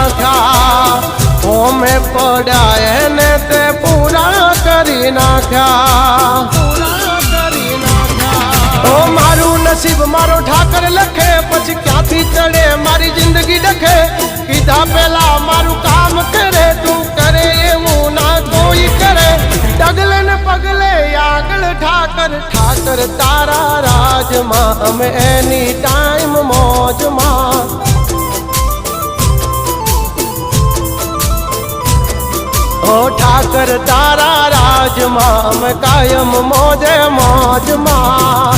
नाख्या ओमे पड़ा ने ते पूरा करी नाख्या ओ मारू नसीब मारो ठाकर लखे पछी क्यांथी चढ़े मारी जिंदगी डखे कीधा पेला मारू काम करे तू करे एवं ना कोई करे डगले ने पगले आगल ठाकर ठाकर तारा राज मां हम एनी टाइम मौज मां ओ ठाकर तारा राज मां हम कायम मौजे मौज मां।